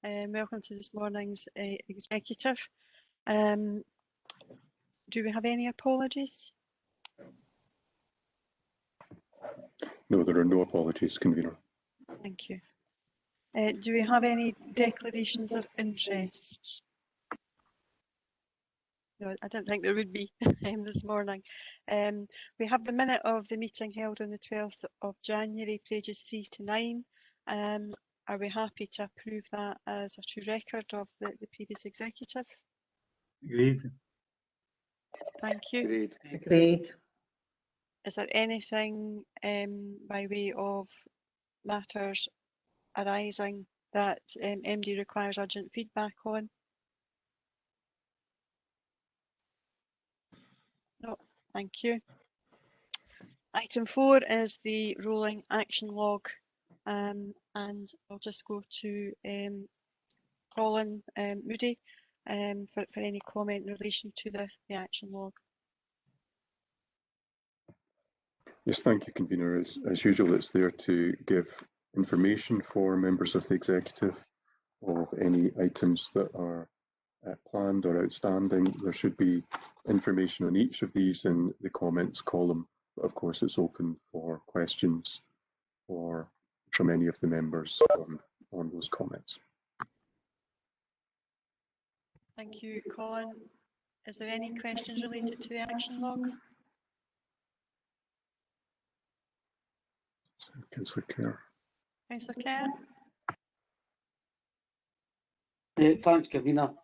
Welcome to this morning's executive. Do we have any apologies? No, there are no apologies, Convener. Thank you. Do we have any declarations of interest? No, I don't think there would be this morning. We have the minute of the meeting held on the 12th of January, pages 3 to 9. Are we happy to approve that as a true record of the previous executive? Agreed. Thank you. Agreed. Agreed. Is there anything by way of matters arising that MD requires urgent feedback on? No, thank you. Item 4 is the rolling action log, and I'll just go to Colin Moody for any comment in relation to the action log. Yes, thank you, Convener. As usual, it's there to give information for members of the executive of any items that are planned or outstanding. There should be information on each of these in the comments column, but of course it's open for questions from any of the members on those comments. Thank you, Colin. Is there any questions related to the action log? Councillor Kerr. Councillor Kerr? Thanks, Convener.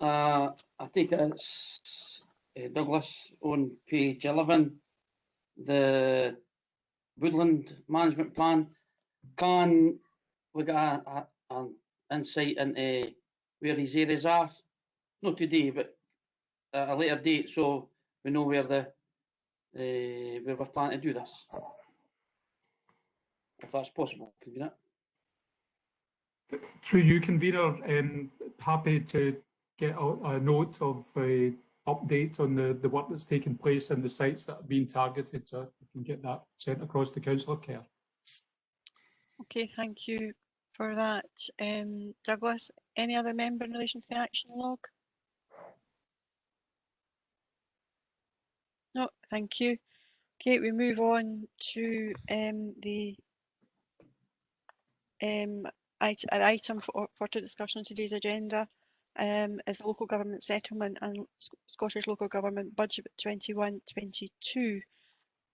I think it's Douglas on page 11, the woodland management plan. Can we get an insight into where these areas are? Not today, but at a later date, so we know where where we're planning to do this, if that's possible, Convener. Through you, Convener, happy to get a note of update on the work that's taking place and the sites that are being targeted, so we can get that sent across to Councillor Kerr. Okay, thank you for that. Douglas, any other member in relation to the action log? No, thank you. Okay, we move on to the item for discussion on today's agenda is the local government settlement and Scottish local government budget 21-22,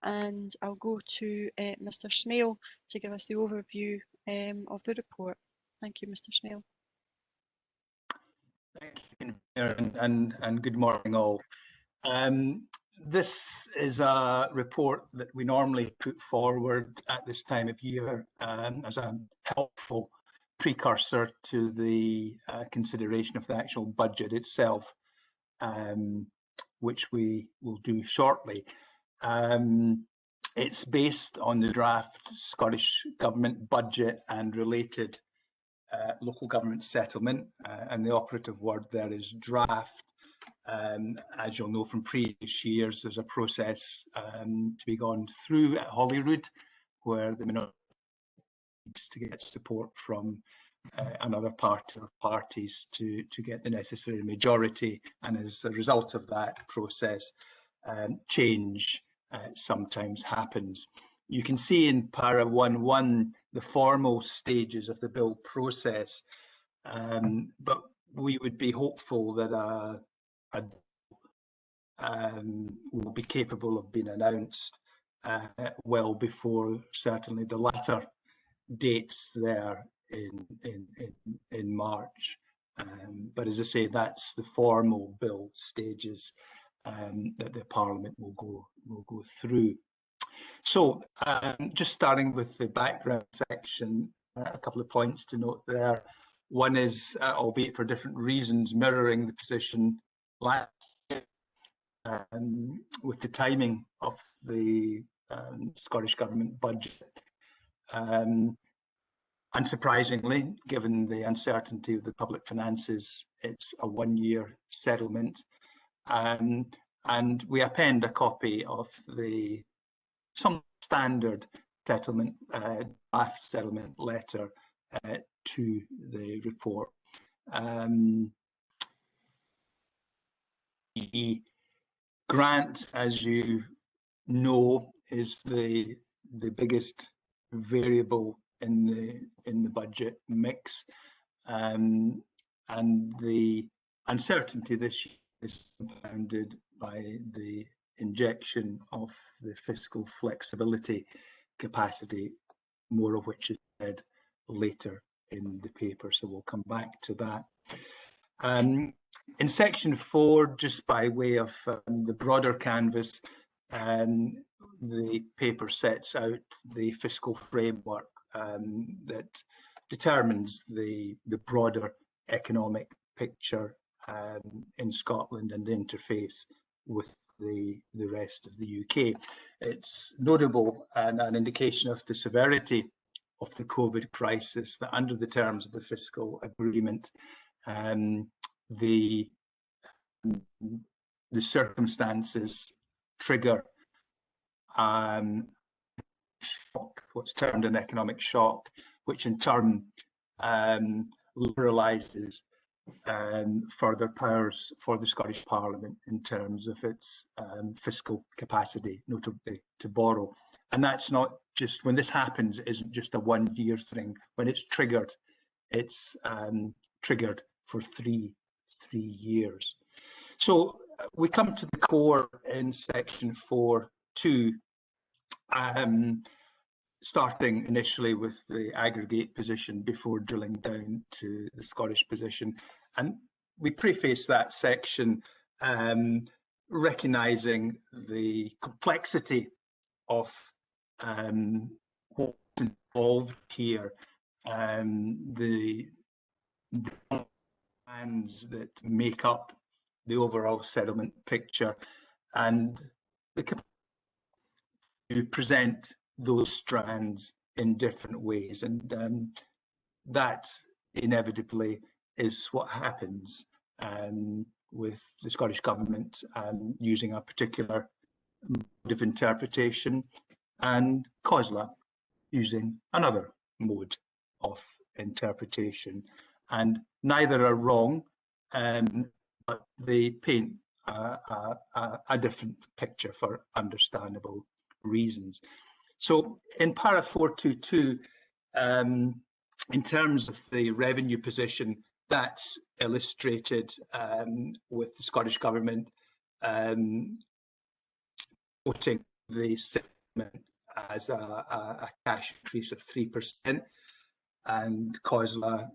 and I'll go to Mr. Snail to give us the overview of the report. Thank you, Mr. Snail. Thank you, and good morning all. This is a report that we normally put forward at this time of year as a helpful precursor to the consideration of the actual budget itself, which we will do shortly. It's based on the draft Scottish Government budget and related local government settlement, and the operative word there is draft. As you'll know from previous years, there's a process to be gone through at Holyrood, where the minority needs to get support from another party or parties to get the necessary majority, and as a result of that process, change sometimes happens. You can see in para 1.1 the formal stages of the bill process, but we would be hopeful that will be capable of being announced well before certainly the latter dates there in March. But as I say, that's the formal bill stages that the Parliament will go through. So just starting with the background section, a couple of points to note there. One is, albeit for different reasons, mirroring the position last year with the timing of the Scottish Government budget. Unsurprisingly, given the uncertainty of the public finances, it's a one-year settlement. And we append a copy of some standard settlement, draft settlement letter to the report. The grant, as you know, is the biggest variable in the budget mix, and the uncertainty this year is compounded by the injection of the fiscal flexibility capacity, more of which is said later in the paper, so we'll come back to that. In section 4, just by way of the broader canvas, the paper sets out the fiscal framework that determines the broader economic picture in Scotland and the interface with the rest of the UK. It's notable and an indication of the severity of the COVID crisis that under the terms of the fiscal agreement, the circumstances trigger shock, what's termed an economic shock, which in turn liberalises further powers for the Scottish Parliament in terms of its fiscal capacity, notably to borrow. And that's not just, when this happens, it isn't just a one-year thing. When it's triggered for three years. So we come to the core in section 4.2, starting initially with the aggregate position before drilling down to the Scottish position. And we preface that section recognising the complexity of what's involved here, the plans that make up the overall settlement picture, and the capacity to present those strands in different ways, and that inevitably is what happens with the Scottish Government using a particular mode of interpretation, and COSLA using another mode of interpretation. And neither are wrong, but they paint a different picture for understandable reasons. So in para 422, in terms of the revenue position, that's illustrated with the Scottish Government quoting the settlement as a cash increase of 3%, and COSLA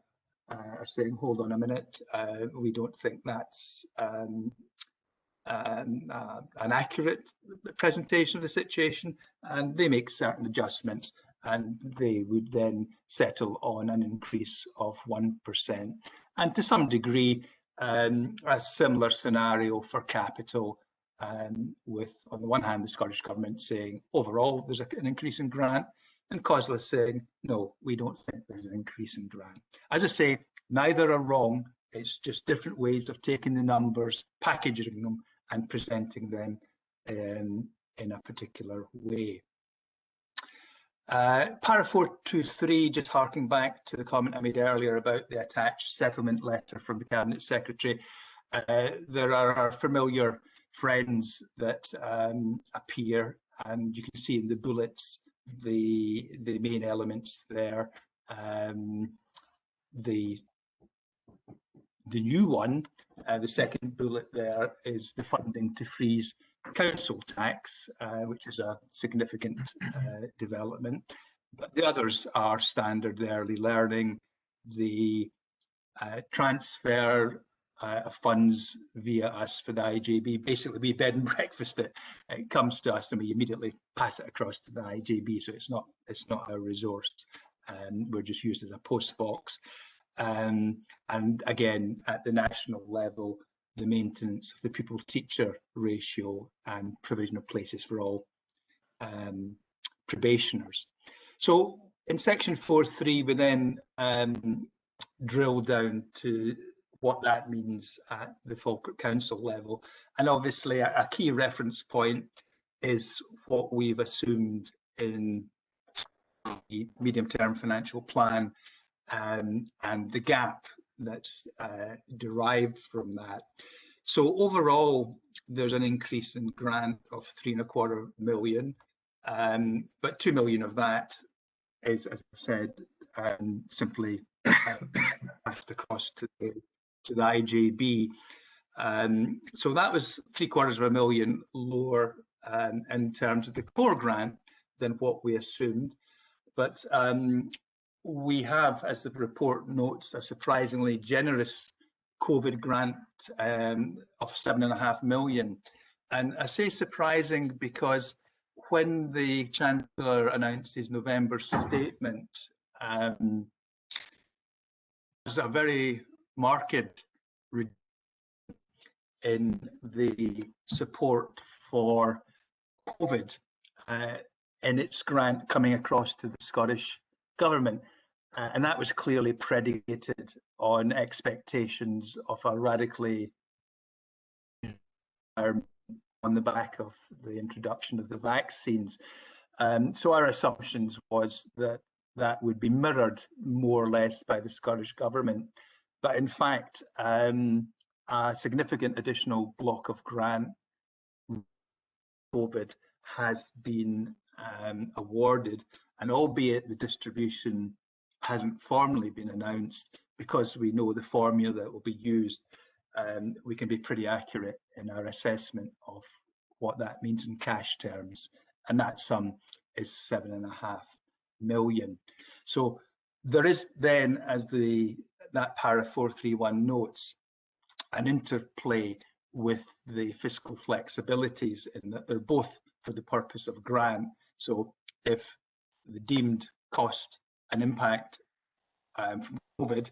are saying, hold on a minute, we don't think that's an accurate presentation of the situation, and they make certain adjustments, and they would then settle on an increase of 1%. And to some degree, a similar scenario for capital, with, on the one hand, the Scottish Government saying, overall, there's an increase in grant, and COSLA saying, no, we don't think there's an increase in grant. As I say, neither are wrong. It's just different ways of taking the numbers, packaging them, and presenting them in a particular way. Para 423, just harking back to the comment I made earlier about the attached settlement letter from the Cabinet Secretary. There are our familiar friends that appear, and you can see in the bullets the main elements there. The new one, the second bullet there, is the funding to freeze council tax, which is a significant development. But the others are standard early learning, the transfer of funds via us for the IJB. Basically, we bed and breakfast it. It comes to us and we immediately pass it across to the IJB, so it's not our resource. We're just used as a post box. And again, at the national level, the maintenance of the pupil-teacher ratio and provision of places for all probationers. So in section 4.3, we then drill down to what that means at the Falkirk Council level. And obviously a key reference point is what we've assumed in the medium-term financial plan and the gap that's derived from that. So overall, there's an increase in grant of 3.25 million, but 2 million of that is, as I said, simply passed across to the IJB. So that was 750 000 lower in terms of the core grant than what we assumed. But we have, as the report notes, a surprisingly generous COVID grant of 7.5 million. And I say surprising because when the Chancellor announced his November statement, there's a very marked reduction in the support for COVID in its grant coming across to the Scottish Government. And that was clearly predicated on expectations of a radically on the back of the introduction of the vaccines. So our assumptions was that that would be mirrored more or less by the Scottish Government. But in fact, a significant additional block of grant COVID has been awarded, and albeit the distribution hasn't formally been announced, because we know the formula that will be used, we can be pretty accurate in our assessment of what that means in cash terms, and that sum is 7.5 million. So there is then, as that para 431 notes, an interplay with the fiscal flexibilities in that they're both for the purpose of grant. So if the deemed cost and impact from COVID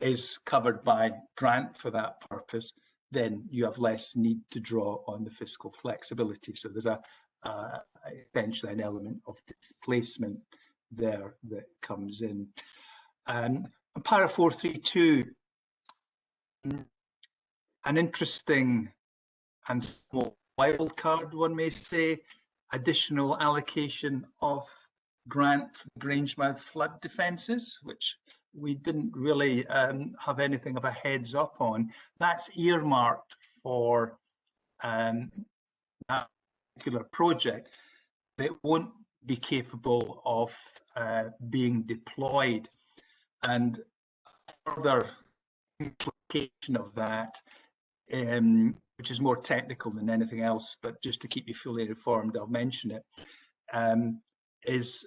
is covered by grant for that purpose, then you have less need to draw on the fiscal flexibility. So there's essentially an element of displacement there that comes in. Para 432, an interesting and small wild card, one may say, additional allocation of grant for Grangemouth flood defences, which we didn't really have anything of a heads up on. That's earmarked for that particular project, but it won't be capable of being deployed. And further implication of that, which is more technical than anything else, but just to keep you fully informed, I'll mention it, is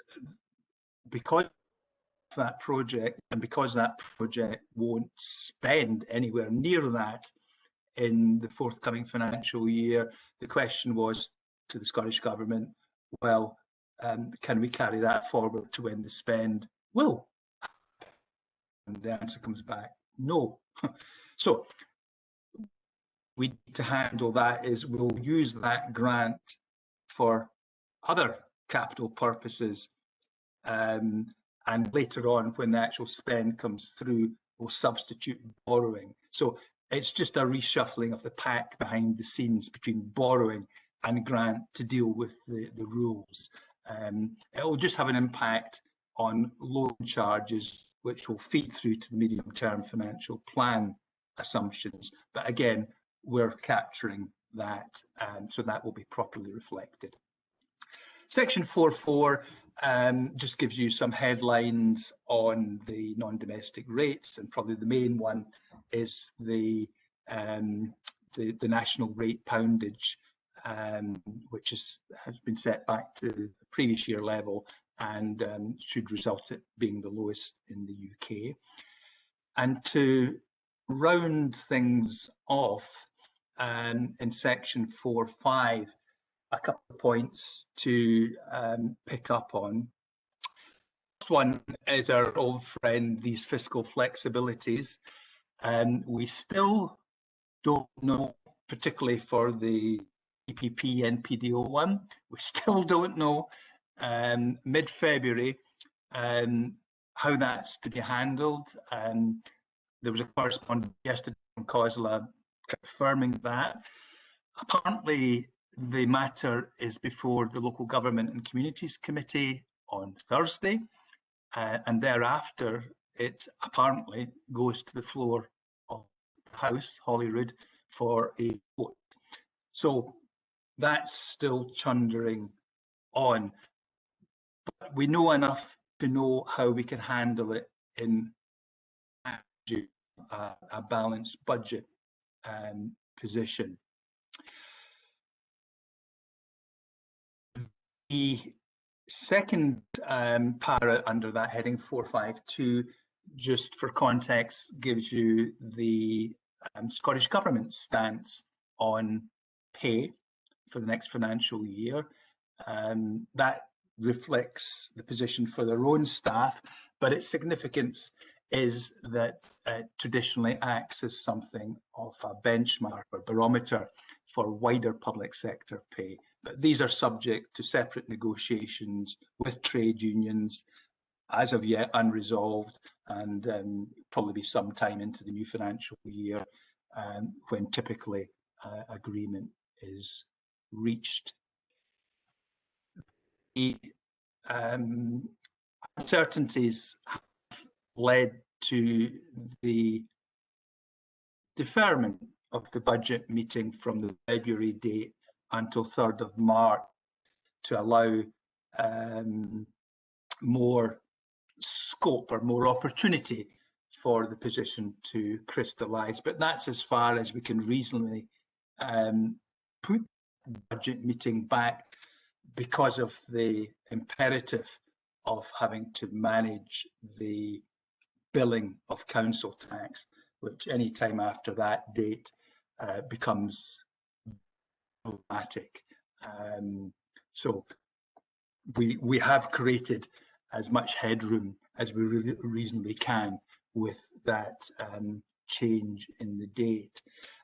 because of that project, and because that project won't spend anywhere near that in the forthcoming financial year, the question was to the Scottish Government, well, can we carry that forward to when the spend will? And the answer comes back, no. So we need to handle that is we'll use that grant for other capital purposes, and later on when the actual spend comes through, we'll substitute borrowing. So it's just a reshuffling of the pack behind the scenes between borrowing and grant to deal with the rules. It will just have an impact on loan charges, which will feed through to the medium-term financial plan assumptions. But again, we're capturing that, so that will be properly reflected. Section 4.4 just gives you some headlines on the non-domestic rates, and probably the main one is the national rate poundage, which has been set back to the previous year level and should result in being the lowest in the UK. And to round things off, in section 4.5, a couple of points to pick up on. First one is our old friend, these fiscal flexibilities. We still don't know, particularly for the EPP NPDO one, we still don't know mid-February how that's to be handled. There was a correspondence yesterday from COSLA confirming that. Apparently, the matter is before the Local Government and Communities Committee on Thursday, and thereafter it apparently goes to the floor of the House, Holyrood, for a vote. So that's still chundering on. But we know enough to know how we can handle it in a balanced budget position. The second para under that heading 452, just for context, gives you the Scottish Government stance on pay for the next financial year. That reflects the position for their own staff, but its significance is that it traditionally acts as something of a benchmark or barometer for wider public sector pay. But these are subject to separate negotiations with trade unions, as of yet unresolved, and probably be some time into the new financial year when typically agreement is reached. The uncertainties have led to the deferment of the budget meeting from the February date until 3rd of March to allow more scope or more opportunity for the position to crystallise. But that's as far as we can reasonably put the budget meeting back, because of the imperative of having to manage the billing of council tax, which any time after that date becomes problematic. So we have created as much headroom as we reasonably can with that change in the date.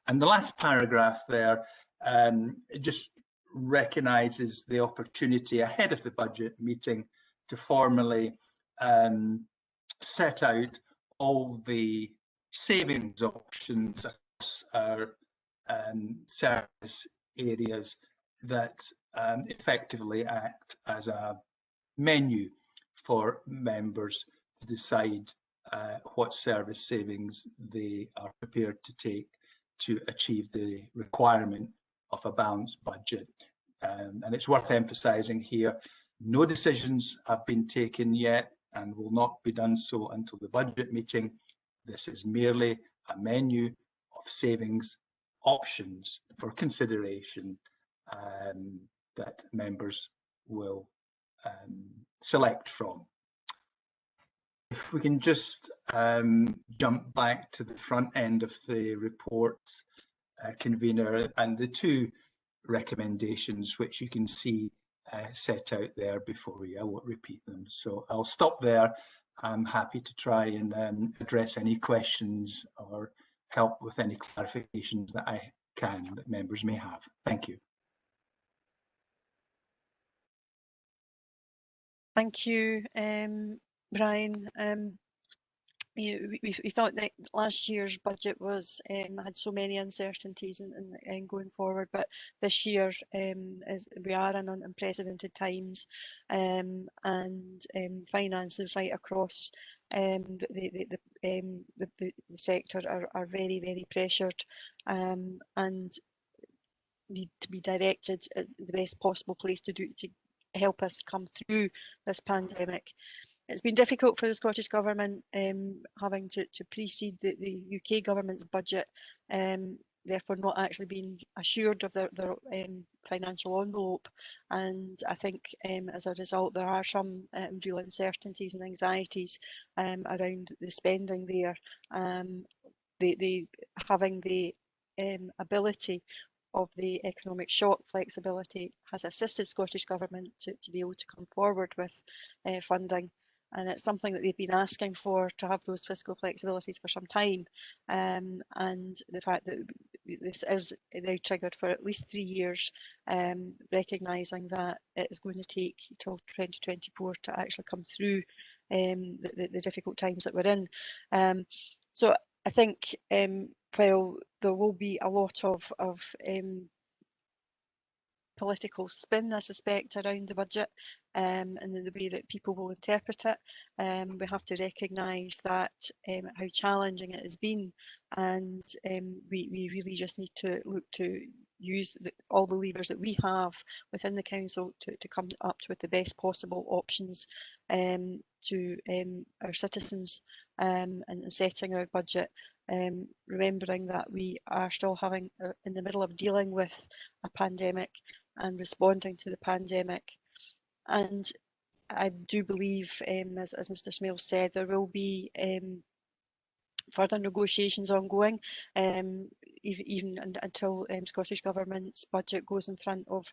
And the last paragraph there just recognises the opportunity ahead of the budget meeting to formally set out all the savings options across our service areas that effectively act as a menu for members to decide what service savings they are prepared to take to achieve the requirement of a balanced budget. And it's worth emphasising here, no decisions have been taken yet and will not be done so until the budget meeting. This is merely a menu of savings options for consideration that members will select from. If we can just jump back to the front end of the report, convener, and the two recommendations which you can see set out there before you. I won't repeat them. So I'll stop there. I'm happy to try and address any questions or help with any clarifications that I can that members may have. Thank you. Thank you, Brian. We thought that last year's budget was had so many uncertainties and going forward, but this year as we are in unprecedented times, and finances right across the sector are very, very pressured, and need to be directed at the best possible place to help us come through this pandemic. It's been difficult for the Scottish Government having to precede the UK Government's budget, therefore not actually being assured of their financial envelope. And I think as a result there are some real uncertainties and anxieties around the spending there. Having the ability of the economic shock flexibility has assisted Scottish Government to be able to come forward with funding. And it's something that they've been asking for, to have those fiscal flexibilities for some time. And the fact that this is now triggered for at least 3 years, recognising that it is going to take till 2024 to actually come through the difficult times that we're in. So I think while there will be a lot of political spin, I suspect, around the budget, and in the way that people will interpret it. We have to recognise that how challenging it has been, and we really just need to look to use all the levers that we have within the council to come up with the best possible options to our citizens and setting our budget. Remembering that we are still in the middle of dealing with a pandemic and responding to the pandemic. And I do believe, as Mr. Smale said, there will be further negotiations ongoing, even until Scottish Government's budget goes in front of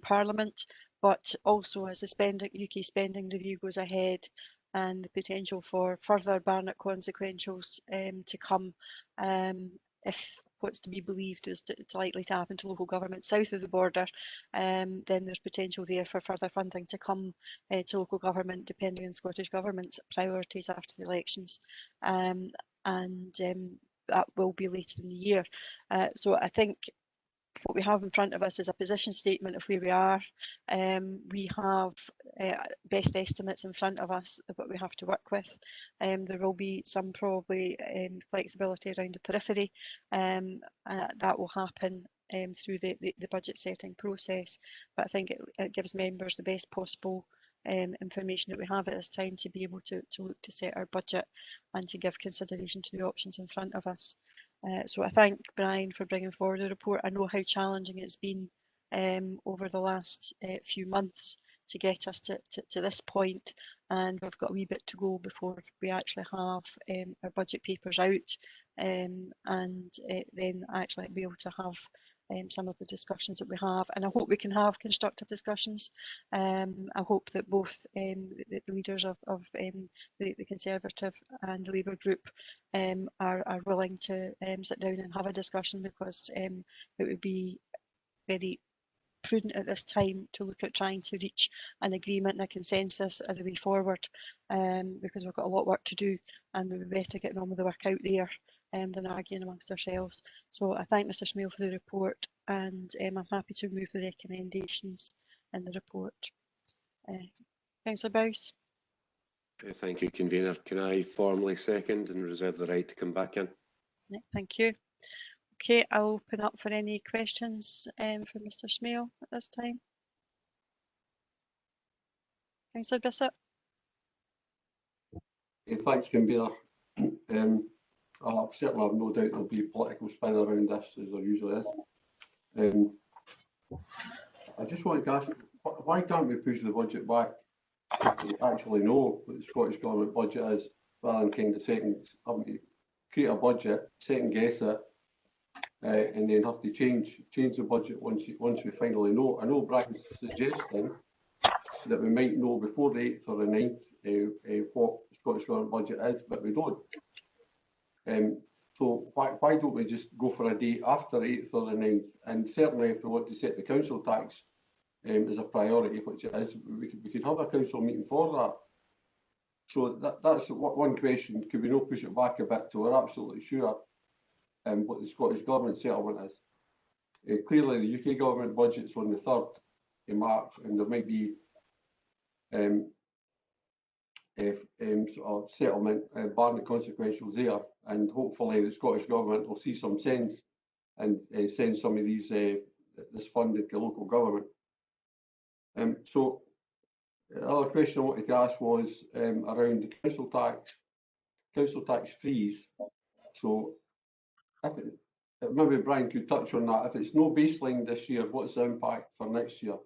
Parliament. But also as the UK spending review goes ahead, and the potential for further Barnett consequentials to come, if what's to be believed is it's likely to happen to local government south of the border, then there's potential there for further funding to come to local government, depending on Scottish Government's priorities after the elections. And that will be later in the year. So I think what we have in front of us is a position statement of where we are. We have best estimates in front of us of what we have to work with. There will be some probably flexibility around the periphery. That will happen through the budget setting process. But I think it gives members the best possible information that we have at this time to be able to look to set our budget and to give consideration to the options in front of us. So I thank Brian for bringing forward the report. I know how challenging it's been over the last few months to get us to this point, and we've got a wee bit to go before we actually have our budget papers out, and then actually be able to have some of the discussions that we have, and I hope we can have constructive discussions. I hope that both the leaders of the Conservative and the Labour group are willing to sit down and have a discussion, because it would be very prudent at this time to look at trying to reach an agreement and a consensus as a way forward, because we've got a lot of work to do, and we would be better getting on with the work out there than arguing amongst ourselves. So I thank Mr. Smale for the report, and I'm happy to move the recommendations in the report. Councillor Bowes. Thank you, Convener. Can I formally second and reserve the right to come back in? Yeah, thank you. Okay, I'll open up for any questions for Mr. Smale at this time. Councillor Bissett. Thanks, Convener. I certainly have no doubt there'll be political spin around this, as there usually is. I just wanted to ask, why can't we push the budget back to actually know what the Scottish Government budget is, rather than kind of having to create a budget, second guess it, and then have to change the budget once we finally know. I know Brian's suggesting that we might know before the 8th or the 9th what the Scottish Government budget is, but we don't. So why don't we just go for a date after 8th or the 9th? And certainly if we want to set the council tax as a priority, which it is, we could have a council meeting for that. So that's one question. Could we not push it back a bit till we're absolutely sure what the Scottish Government settlement is? Clearly the UK Government budget's on the 3rd of March, and there might be sort of settlement, Barnett consequentials there, and hopefully the Scottish Government will see some sense and send some of these this funding to local government. So the other question I wanted to ask was around the council tax freeze. So maybe Brian could touch on that. If it's no baseline this year, what's the impact for next year?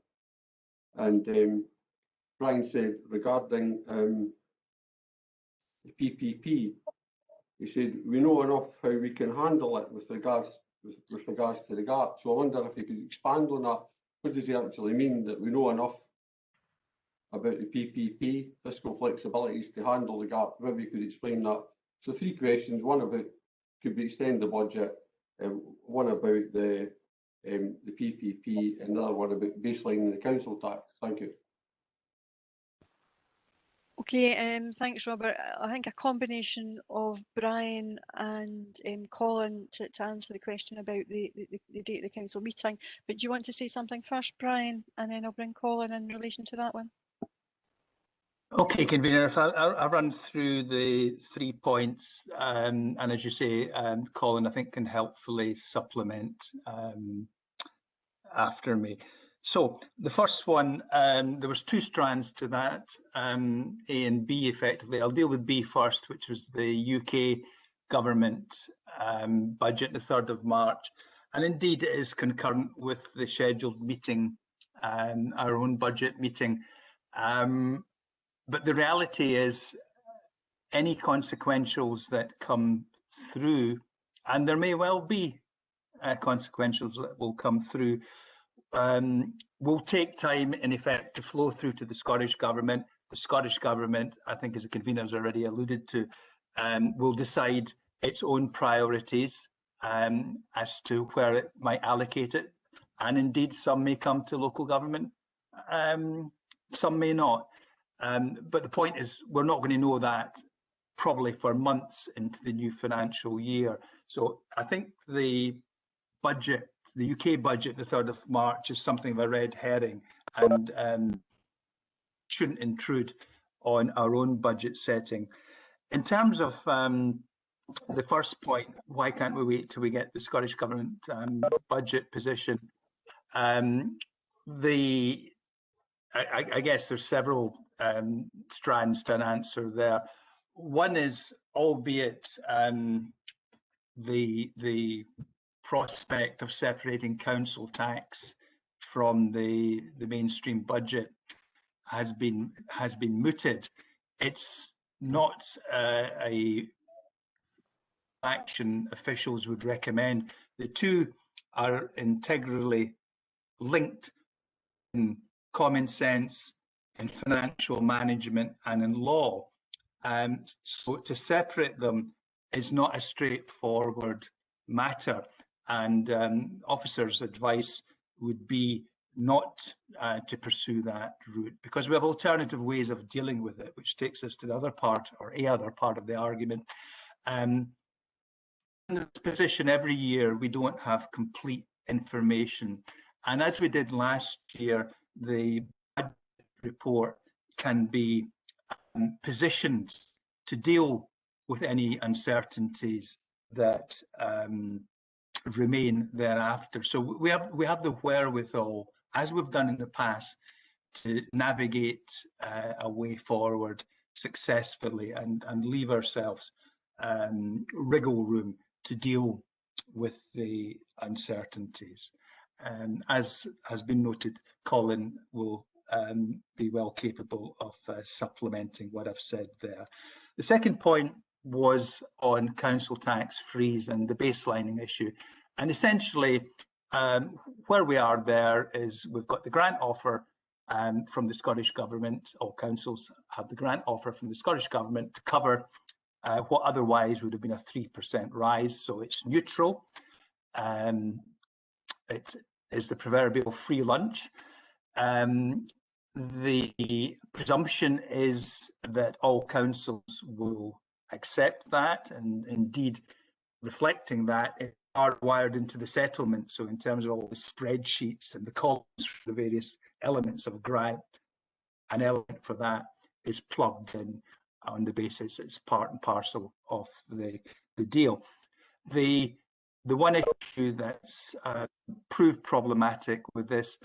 And Brian said regarding the PPP, he said we know enough how we can handle it with regards to the gap. So I wonder if you could expand on that. What does he actually mean, that we know enough about the PPP, fiscal flexibilities to handle the gap? Maybe you could explain that. So 3 questions. One about could we extend the budget, one about the PPP, and another one about baselining the council tax. Thank you. Okay, thanks, Robert. I think a combination of Brian and Colin to answer the question about the date of the council meeting. But do you want to say something first, Brian, and then I'll bring Colin in relation to that one? Okay, convener, if I'll run through the 3 points, and as you say, Colin, I think can helpfully supplement after me. So the first one, there was 2 strands to that, A and B effectively. I'll deal with B first, which was the UK government budget, the 3rd of March. And indeed it is concurrent with the scheduled meeting, our own budget meeting. But the reality is any consequentials that come through, and there may well be consequentials that will come through, will take time in effect to flow through to the Scottish Government. The Scottish Government, I think as the convener has already alluded to, will decide its own priorities as to where it might allocate it. And indeed, some may come to local government, some may not. But the point is, we're not going to know that probably for months into the new financial year. So I think the budget, the UK budget, the 3rd of March, is something of a red herring and shouldn't intrude on our own budget setting. In terms of the first point, why can't we wait till we get the Scottish Government budget position? I guess there's several strands to an answer there. One is, albeit the prospect of separating council tax from the mainstream budget has been mooted. It's not a action officials would recommend. The two are integrally linked in common sense, in financial management and in law. So to separate them is not a straightforward matter, and officers' advice would be not to pursue that route, because we have alternative ways of dealing with it, which takes us to the other part, or a other part of the argument. In this position every year, we don't have complete information. And as we did last year, the budget report can be positioned to deal with any uncertainties that remain thereafter. So we have the wherewithal, as we've done in the past, to navigate a way forward successfully and leave ourselves wriggle room to deal with the uncertainties. As has been noted, Colin will be well capable of supplementing what I've said there. The second point was on council tax freeze and the baselining issue. And essentially, where we are there is we've got the grant offer from the Scottish Government. All councils have the grant offer from the Scottish Government to cover what otherwise would have been a 3% rise. So it's neutral. It is the proverbial free lunch. The presumption is that all councils will accept that, and indeed reflecting that, it's hardwired into the settlement. So in terms of all the spreadsheets and the columns for the various elements of grant, an element for that is plugged in on the basis it's part and parcel of the deal. The one issue that's proved problematic with this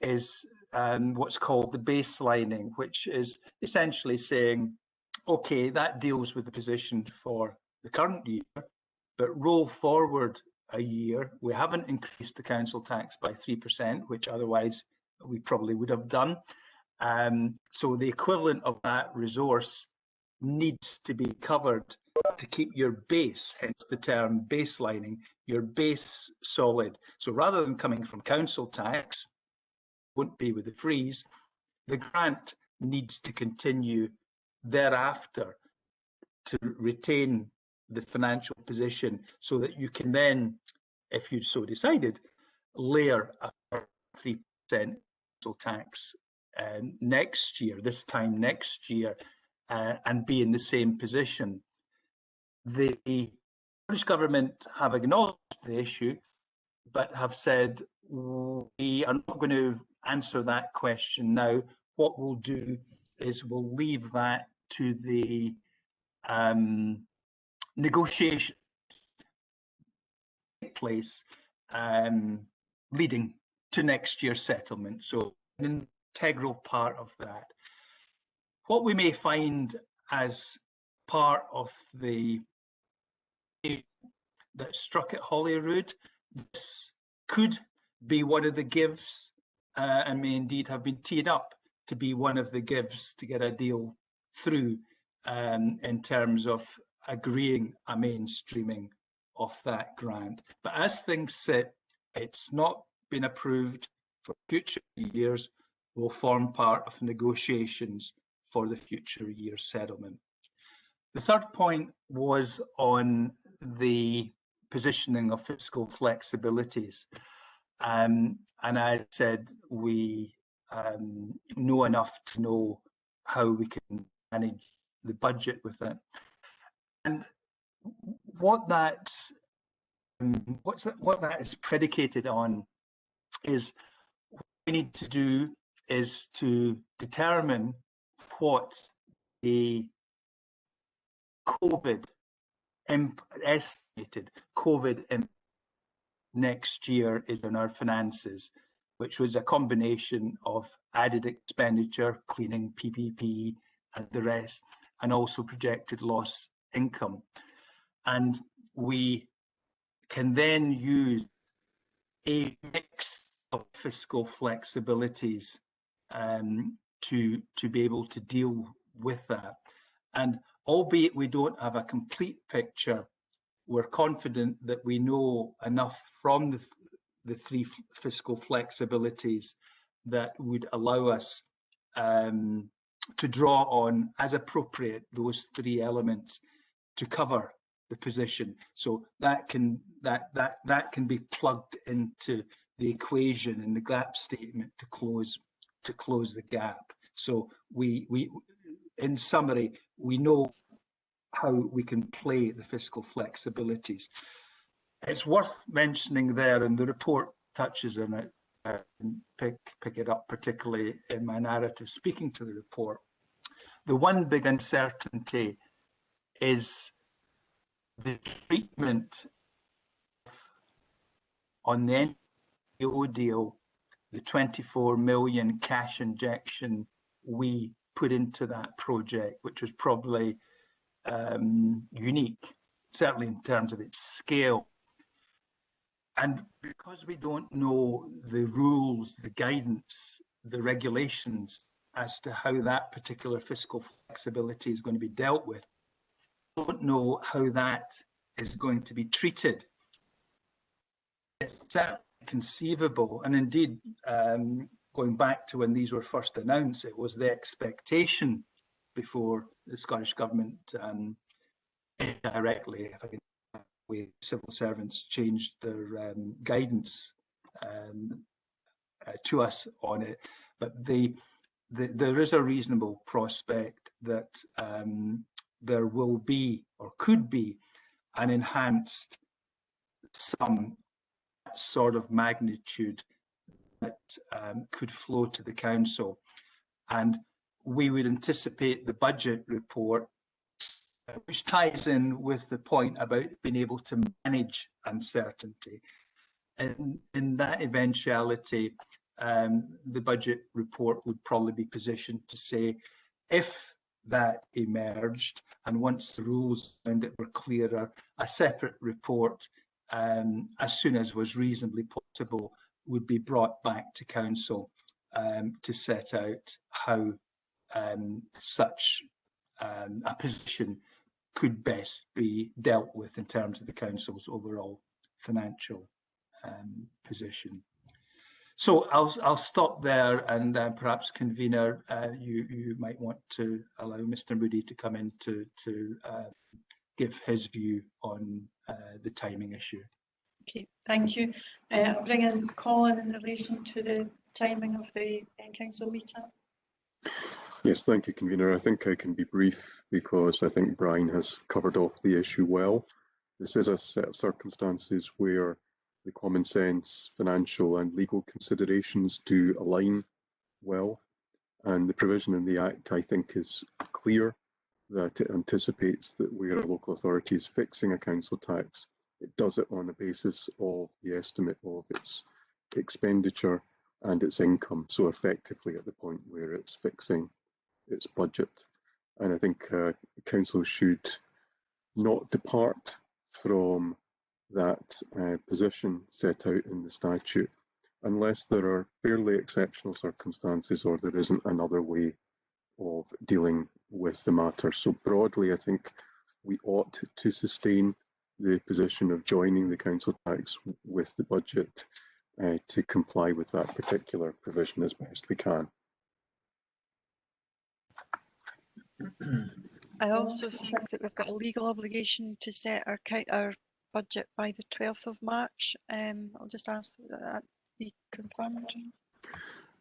is what's called the baselining, which is essentially saying, okay, that deals with the position for the current year, but roll forward a year. We haven't increased the council tax by 3%, which otherwise we probably would have done. So the equivalent of that resource needs to be covered to keep your base, hence the term baselining, your base solid. So rather than coming from council tax, won't be with the freeze, the grant needs to continue thereafter to retain the financial position so that you can then, if you so decided, layer a 3% council tax next year, this time next year, and be in the same position. The British Government have acknowledged the issue, but have said, we are not going to answer that question now. What we'll do is we'll leave that to the negotiation place leading to next year's settlement. So an integral part of that. What we may find as part of the that struck at Holyrood, this could be one of the gives and may indeed have been teed up to be one of the gives to get a deal through in terms of agreeing a mainstreaming of that grant. But as things sit, it's not been approved for future years, will form part of negotiations for the future year settlement. The third point was on the positioning of fiscal flexibilities. And I said we know enough to know how we can manage the budget with it. And what that is predicated on is what we need to do is to determine what the estimated COVID next year is on our finances, which was a combination of added expenditure, cleaning, PPP, and the rest, and also projected loss income. And we can then use a mix of fiscal flexibilities to be able to deal with that. And albeit we don't have a complete picture, we're confident that we know enough from the three fiscal flexibilities that would allow us to draw on, as appropriate, those three elements to cover the position. So that can be plugged into the equation in the gap statement to close the gap. So we in summary, we know how we can play the fiscal flexibilities. It's worth mentioning there, and the report touches on it, pick it up particularly in my narrative speaking to the report. The one big uncertainty is the treatment on the NGO deal, the 24 million cash injection we put into that project, which was probably unique, certainly in terms of its scale. And because we don't know the rules, the guidance, the regulations as to how that particular fiscal flexibility is going to be dealt with, we don't know how that is going to be treated. It's certainly conceivable, and indeed, going back to when these were first announced, it was the expectation before the Scottish Government indirectly, I think, way civil servants changed their guidance to us on it. But there is a reasonable prospect that there will be, or could be, an enhanced sum sort of magnitude that could flow to the council. And we would anticipate the budget report, which ties in with the point about being able to manage uncertainty. And in that eventuality, the budget report would probably be positioned to say, if that emerged, and once the rules around it were clearer, a separate report, as soon as was reasonably possible, would be brought back to council to set out how such a position could best be dealt with in terms of the council's overall financial position. So I'll stop there, and perhaps, convener, you might want to allow Mr. Moody to come in to give his view on the timing issue. Okay, thank you. I'll bring in Colin in relation to the timing of the council meeting. Yes, thank you, convener. I think I can be brief because I think Brian has covered off the issue well. This is a set of circumstances where the common sense, financial and legal considerations do align well. And the provision in the Act, I think, is clear that it anticipates that where a local authority is fixing a council tax, it does it on the basis of the estimate of its expenditure and its income. So effectively at the point where it's fixing its budget. And I think council should not depart from that position set out in the statute unless there are fairly exceptional circumstances or there isn't another way of dealing with the matter. So broadly, I think we ought to sustain the position of joining the council tax with the budget to comply with that particular provision as best we can. I also think that we've got a legal obligation to set our budget by the 12th of March. I'll just ask that be confirmed.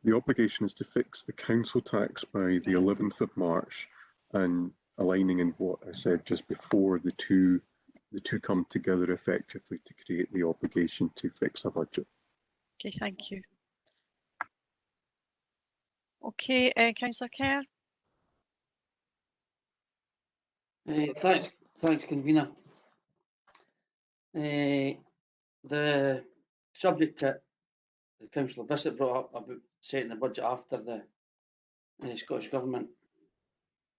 The obligation is to fix the council tax by the 11th of March, and aligning in what I said just before, the two come together effectively to create the obligation to fix a budget. Okay, thank you. Okay, Councillor Kerr. Thanks, convener. The subject that Councillor Bissett brought up about setting the budget after the Scottish Government,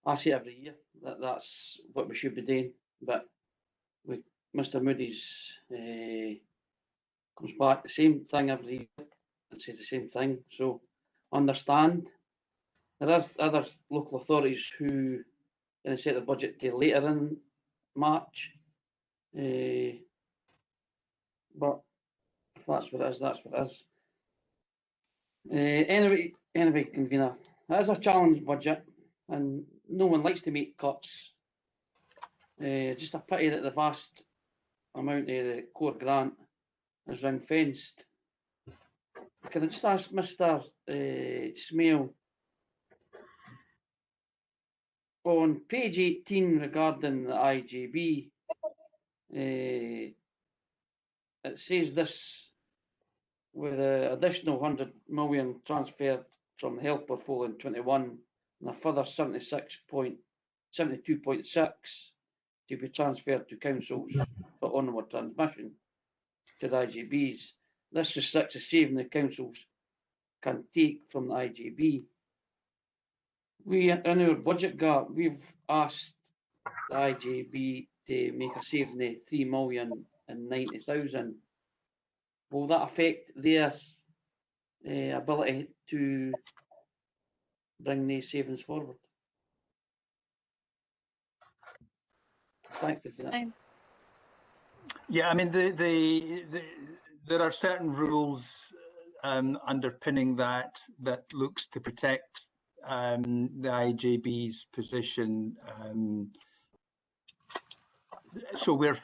I say every year that's what we should be doing, but with Mr Moody's comes back the same thing every year and says the same thing. So understand there are other local authorities who going to set the budget to later in March, but if that's what it is, that's what it is. Anyway, convener, it is a challenged budget and no one likes to make cuts. Just a pity that the vast amount of the core grant is ring fenced. Can I just ask Mr Smale, on page 18 regarding the IJB, it says this: with an additional 100 million transferred from the health portfolio in 21 and a further 72.6 to be transferred to councils for onward transmission to the IJBs. This restricts the saving the councils can take from the IJB. We, in our budget gap, we've asked the IJB to make a saving of 3,090,000. Will that affect their ability to bring these savings forward? Thank you for that. Yeah, I mean, there are certain rules underpinning that looks to protect the IJB's position. So we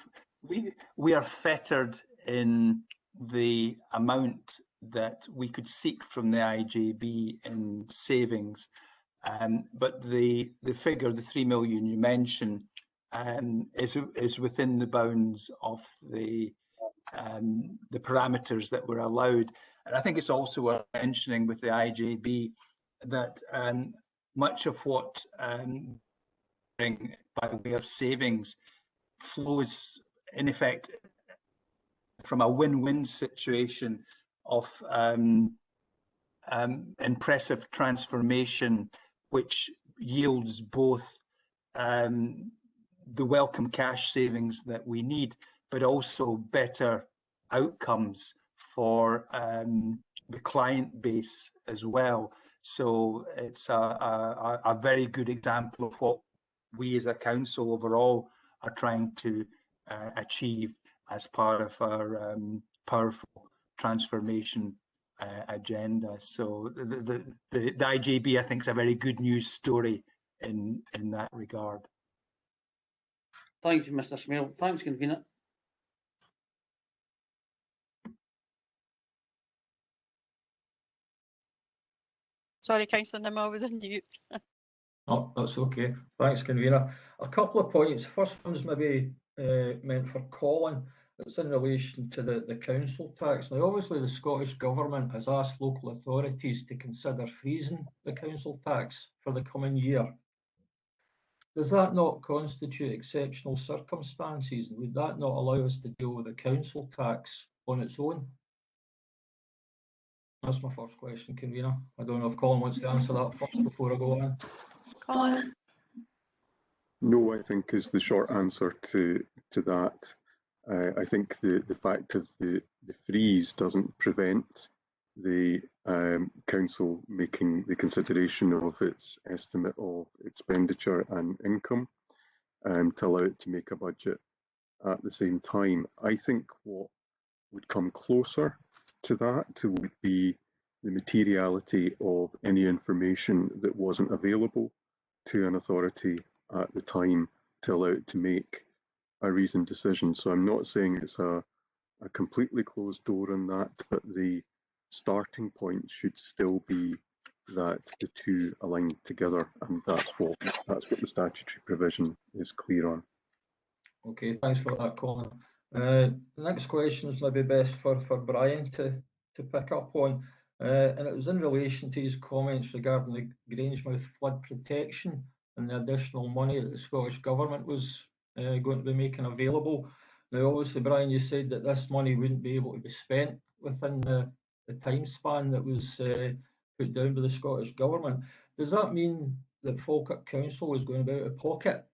are fettered in the amount that we could seek from the IJB in savings, but the figure, the 3 million you mentioned, is within the bounds of the parameters that were allowed. And I think it's also worth mentioning with the IJB that much of what by way of savings flows in effect from a win-win situation of impressive transformation, which yields both the welcome cash savings that we need, but also better outcomes for the client base as well. So it's a very good example of what we as a council overall are trying to achieve as part of our powerful transformation agenda. So the IJB, I think, is a very good news story in that regard. Thank you, Mr Smale. Thanks, convener. Sorry, Councillor Nimmo, I was on mute. Oh, that's okay. Thanks, convener. A couple of points. First one's maybe meant for Colin. It's in relation to the council tax. Now, obviously, the Scottish Government has asked local authorities to consider freezing the council tax for the coming year. Does that not constitute exceptional circumstances? Would that not allow us to deal with the council tax on its own? That's my first question, convener. I don't know if Colin wants to answer that first before I go on. Colin? No, I think is the short answer to that. I think the fact of the freeze doesn't prevent the council making the consideration of its estimate of expenditure and income to allow it to make a budget at the same time. I think what would come closer to that would be the materiality of any information that wasn't available to an authority at the time to allow it to make a reasoned decision. So I'm not saying it's a completely closed door on that, but the starting point should still be that the two align together, and that's what the statutory provision is clear on. Okay, thanks for that, Colin. The next question is maybe best for Brian to pick up on, and it was in relation to his comments regarding the Grangemouth flood protection and the additional money that the Scottish Government was going to be making available. Now, obviously, Brian, you said that this money wouldn't be able to be spent within the time span that was put down by the Scottish Government. Does that mean that Falkirk Council is going to be out of pocket?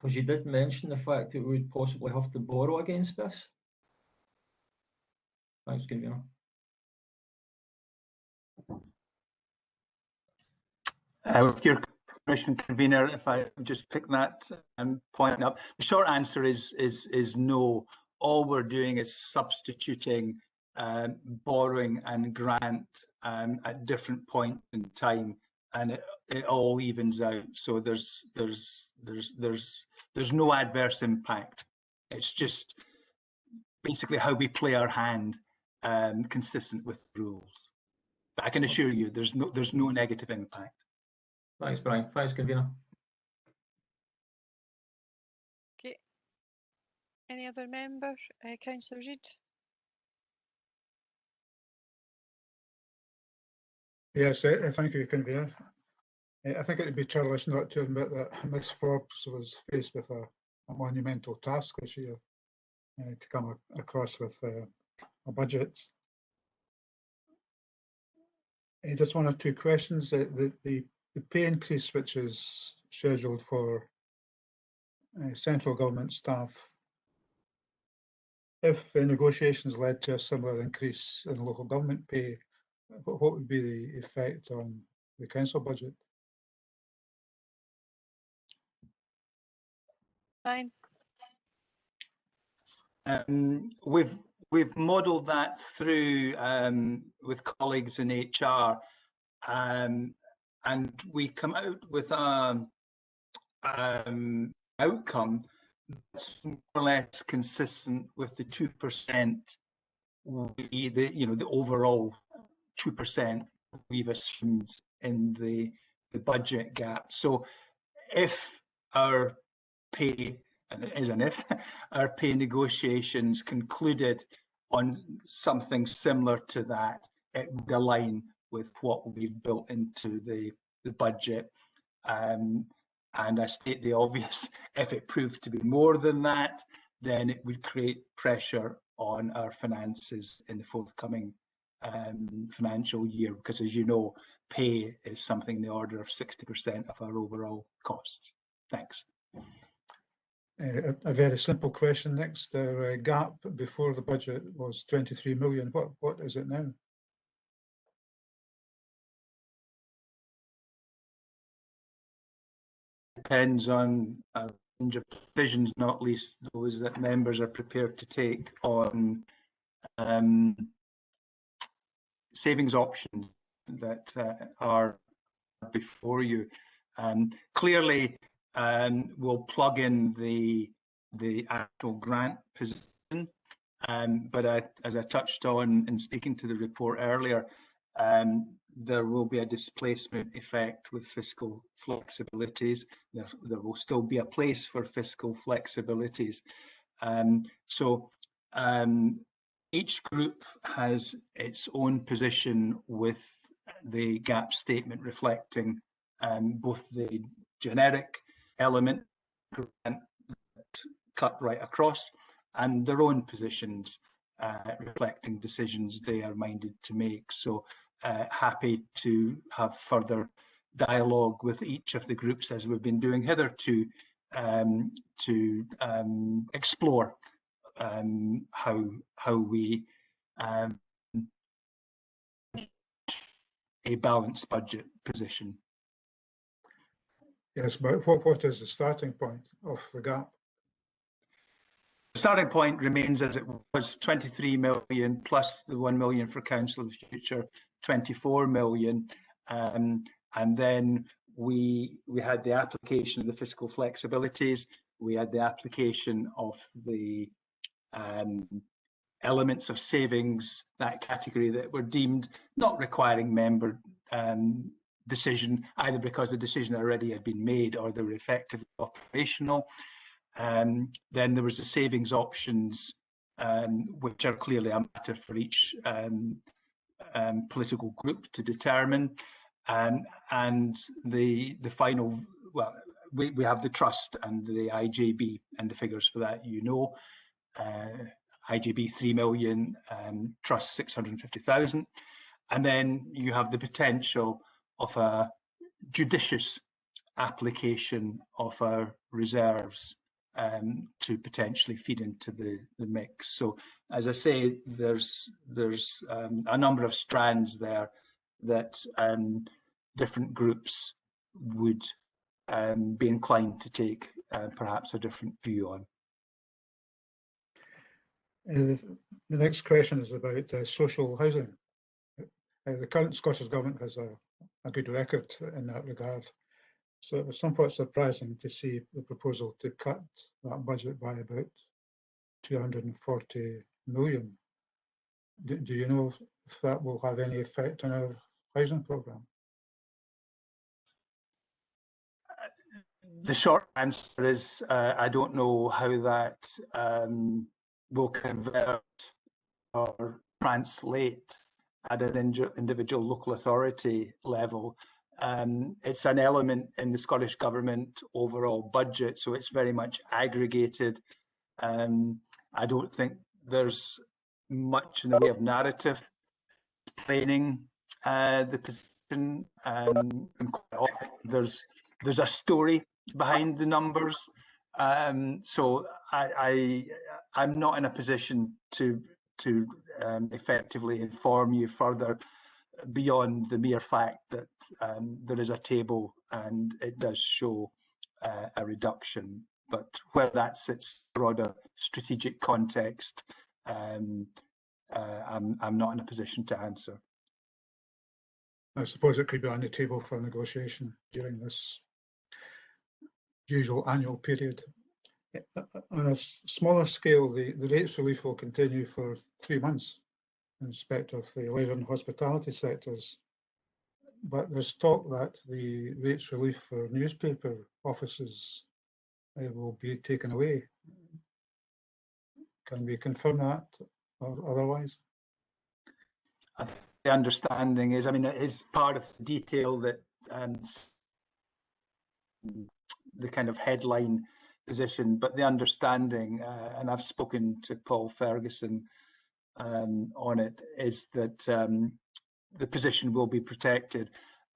Because you did mention the fact that we would possibly have to borrow against this. Thanks, convener. With your permission, convener, if I just pick that point up, the short answer is no. All we're doing is substituting borrowing and grant at different points in time, and it all evens out. So there's no adverse impact. It's just basically how we play our hand, consistent with the rules. But I can assure you, there's no negative impact. Thanks, Brian. Thanks, convener. Okay. Any other member? Councillor Reid? Yes, thank you, convener. I think it would be churlish not to admit that Miss Forbes was faced with a monumental task this year to come across with a budget. Just one or two questions. The pay increase which is scheduled for central government staff, if the negotiations led to a similar increase in local government pay, what would be the effect on the council budget? Fine. We've modelled that through with colleagues in HR, and we come out with an outcome that's more or less consistent with the 2%. The overall 2% we've assumed in the budget gap. So if our pay, and it is an if, our pay negotiations concluded on something similar to that, it would align with what we've built into the budget. And I state the obvious, if it proved to be more than that, then it would create pressure on our finances in the forthcoming financial year, because as you know, pay is something in the order of 60% of our overall costs. Thanks. A very simple question next. The gap before the budget was 23 million. What is it now? Depends on a range of decisions, not least those that members are prepared to take on savings options that are before you. Clearly, we'll plug in the actual grant position, but as I touched on in speaking to the report earlier, there will be a displacement effect with fiscal flexibilities. There will still be a place for fiscal flexibilities. So Each group has its own position with the GAP statement reflecting both the generic element cut right across and their own positions reflecting decisions they are minded to make. So happy to have further dialogue with each of the groups as we've been doing hitherto to explore how we a balanced budget position. Yes, but what is the starting point of the GAP? The starting point remains as it was, 23 million plus the 1 million for Council of the Future, 24 million. And then we had the application of the fiscal flexibilities. We had the application of the elements of savings, that category that were deemed not requiring member decision, either because the decision already had been made or they were effectively operational. Then there was the savings options, which are clearly a matter for each political group to determine. And the final, well, we have the trust and the IJB and the figures for that, you know. IJB 3 million, trust 650,000. And then you have the potential of a judicious application of our reserves to potentially feed into the mix. So as I say, there's a number of strands there that different groups would be inclined to take perhaps a different view on. The next question is about social housing. The current Scottish Government has a good record in that regard. So it was somewhat surprising to see the proposal to cut that budget by about 240 million. Do you know if that will have any effect on our housing programme? The short answer is I don't know how that will convert or translate at an individual local authority level. It's an element in the Scottish Government overall budget, so it's very much aggregated. I don't think there's much in the way of narrative explaining the position, and quite often there's a story behind the numbers. So I'm not in a position to effectively inform you further beyond the mere fact that there is a table and it does show a reduction. But where that sits broader strategic context, I'm not in a position to answer. I suppose it could be on the table for negotiation during this usual annual period. On a smaller scale, the rates relief will continue for 3 months in respect of the 11 hospitality sectors. But there's talk that the rates relief for newspaper offices will be taken away. Can we confirm that or otherwise? The understanding is, I mean, it is part of the detail that the kind of headline position, but the understanding, and I've spoken to Paul Ferguson on it, is that the position will be protected.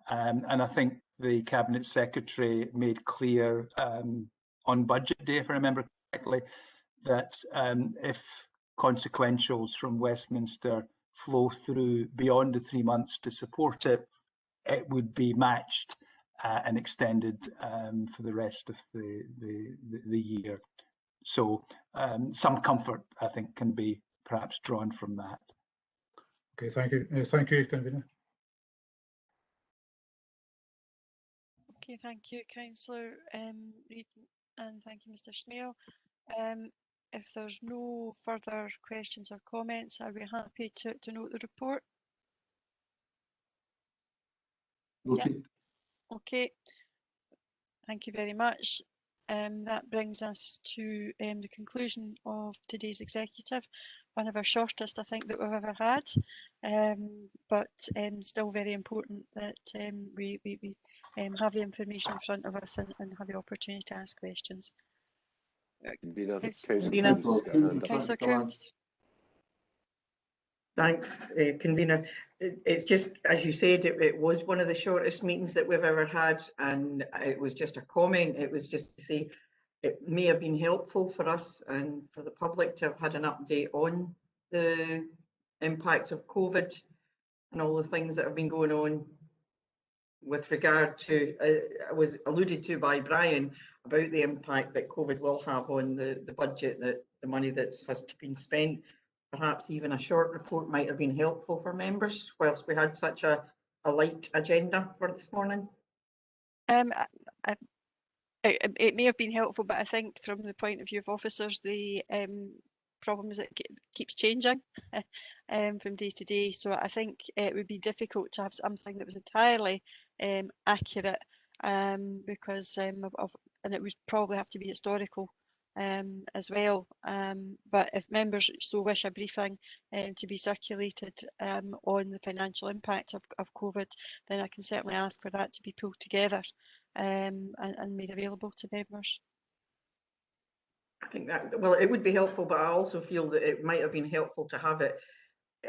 And I think the Cabinet Secretary made clear on budget day, if I remember correctly, that if consequentials from Westminster flow through beyond the 3 months to support it, it would be matched and extended for the rest of the year. So some comfort, I think, can be perhaps drawn from that. Okay, thank you. Thank you, Convener. Okay, thank you, Councillor Reid, and thank you, Mr. Smale. If there's no further questions or comments, I'll be happy to note the report. Okay. Yeah. Okay. Thank you very much. That brings us to the conclusion of today's executive, one of our shortest I think that we've ever had, but still very important that we have the information in front of us and have the opportunity to ask questions. Convener, Yes. Councillor Convener. Coombs has got a hand up. Councillor Coombs. Thanks, Convener. It's just, as you said, it was one of the shortest meetings that we've ever had, and it was just a comment. It was just to say it may have been helpful for us and for the public to have had an update on the impact of COVID and all the things that have been going on with regard to, it was alluded to by Brian, about the impact that COVID will have on the budget, that the money that has been spent. Perhaps even a short report might have been helpful for members whilst we had such a light agenda for this morning. It may have been helpful, but I think from the point of view of officers, the problem is it keeps changing from day to day. So I think it would be difficult to have something that was entirely accurate because and it would probably have to be historical as well. But if members so wish a briefing to be circulated on the financial impact of COVID, then I can certainly ask for that to be pulled together and made available to members. I think that, well, it would be helpful, but I also feel that it might have been helpful to have it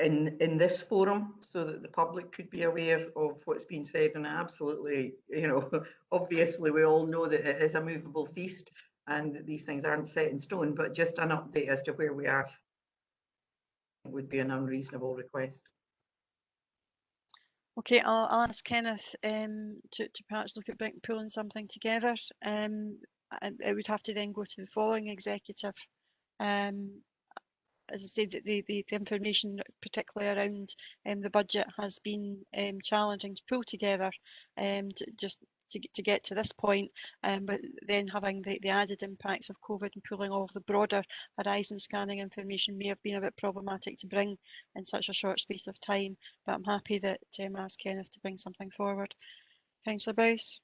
in this forum so that the public could be aware of what's been said. And absolutely, you know, obviously we all know that it is a movable feast and that these things aren't set in stone, but just an update as to where we are would be an unreasonable request. Okay, I'll ask Kenneth to perhaps look at pulling something together. And it would have to then go to the following executive. As I said, the information, particularly around the budget, has been challenging to pull together to get to this point, but then having the added impacts of COVID and pulling all of the broader horizon scanning information may have been a bit problematic to bring in such a short space of time, but I'm happy that I asked Kenneth to bring something forward. Councillor Bowes.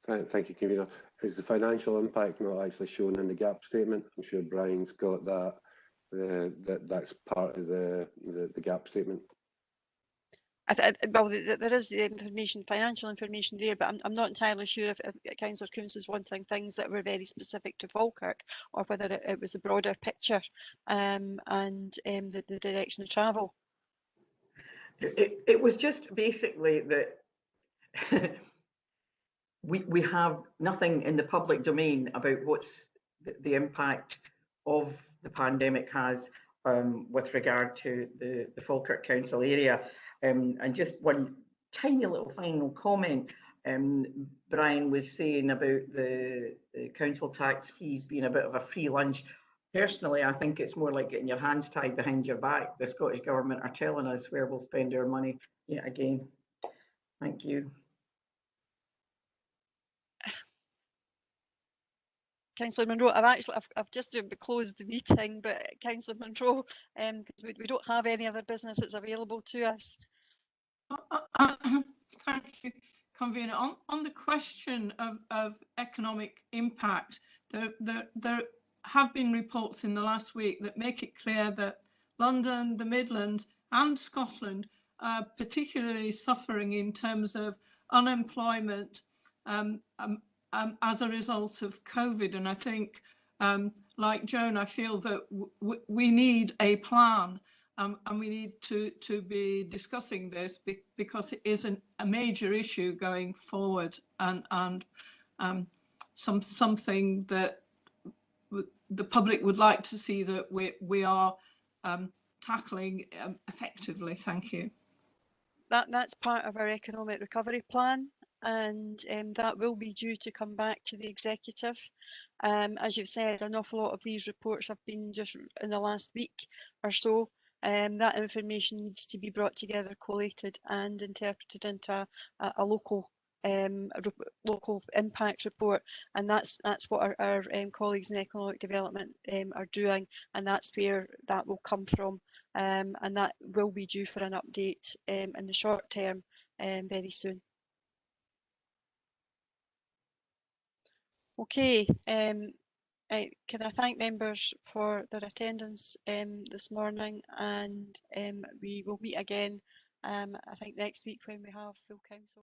Thank you, Convener. Is the financial impact not actually shown in the gap statement? I'm sure Brian's got that. That's part of the gap statement. Well, there is the information, financial information there, but I'm not entirely sure if Councillor Coombs is wanting things that were very specific to Falkirk, or whether it was a broader picture and the direction of travel. It was just basically that we have nothing in the public domain about what's the impact of the pandemic has with regard to the Falkirk Council area. And just one tiny little final comment, Brian was saying about the council tax fees being a bit of a free lunch. Personally, I think it's more like getting your hands tied behind your back. The Scottish Government are telling us where we'll spend our money yet again. Thank you. Councillor Munro, I've just closed the meeting, but Councillor Munro, because we don't have any other business that's available to us. Thank you, Convener. On the question of economic impact, there have been reports in the last week that make it clear that London, the Midlands and Scotland are particularly suffering in terms of unemployment as a result of COVID. And I think, like Joan, I feel that we need a plan. And we need to be discussing this because it is a major issue going forward, and something that the public would like to see that we are tackling effectively. Thank you. That's part of our economic recovery plan, and that will be due to come back to the executive. As you've said, an awful lot of these reports have been just in the last week or so. That information needs to be brought together, collated and interpreted into a local impact report, and that's what our colleagues in economic development are doing, and that's where that will come from, and that will be due for an update in the short term very soon. Okay, can I thank members for their attendance this morning, and we will meet again I think next week when we have full council.